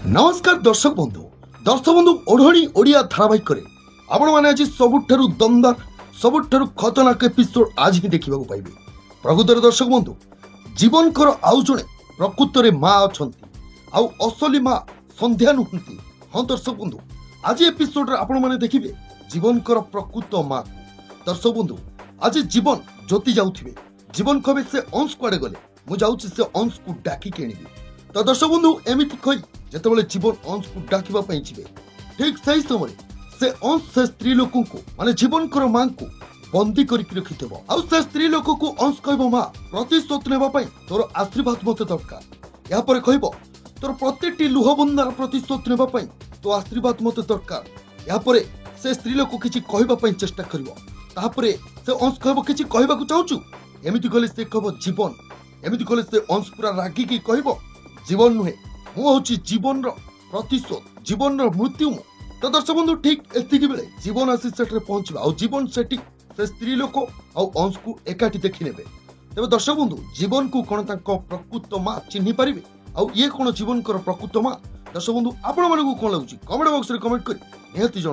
नमस्कार दर्शक बंधु ओढ़णी ओडिया धारावाहिक करे आपण माने आज सबुठारु दमदार सबुठारु खतरनाक एपिसोड आज ही देखा पाइबे। प्रकृतर दर्शक बंधु जीवन कर आउ जणे प्रकृतर माँ अछंती आउ असली माँ संध्या नुहंती। हाँ दर्शक बंधु आज एपिसोड आपण माने देखिबे जीवन कर प्रकृत माँ। दर्शक बंधु आज जीवन ज्योति जाउथिबे जीवन कबे से अंश कुआडे गले मु जाउछि से अंश को डाकी केनिबे। तो दर्शक बंधु एमिति कहि जेतेबेले जीवन अंश को डाकिबा पई जिवे ठीक सही समय से अंश से स्त्री लोक को माने जीवन कर मां को बंदी करिक रखिथबो आ से स्त्री लोक को अंश कहबो मां प्रतिशोध नेबा पई तोर आशीर्वाद मते दरकार। या पर कहबो तोर प्रतिटी लुहबंदार प्रतिशोध नेबा पई तो आशीर्वाद मते दरकार। या पर से स्त्री लोक किछि कहबा पई चेष्टा करबो ता परे से अंश कहबो किछि कहबा को चाहूछु एमिति कहले से कहबो जीवन एमिति कहले से अंश पूरा रागी की कहबो जीवन नुहे मु होची जीवन रो प्रतिशोध जीवन रो मृत्यु। तो दर्शक बंधु ठीक एतिकी बेले जीवन आसी सेठरे पहुंचबा आ जीवन सेठी से स्त्री लोक आ अंश को एकाठी देखि नेबे। तबे दर्शक बंधु जीवन को कोन तांको प्रकृत मां चिन्हि परिबे आ ये कोन जीवन कर प्रकृत मां। दर्शक बंधु आपण मानकु कोन लागुची कमेंट बॉक्स रे कमेंट करी निहाती जण।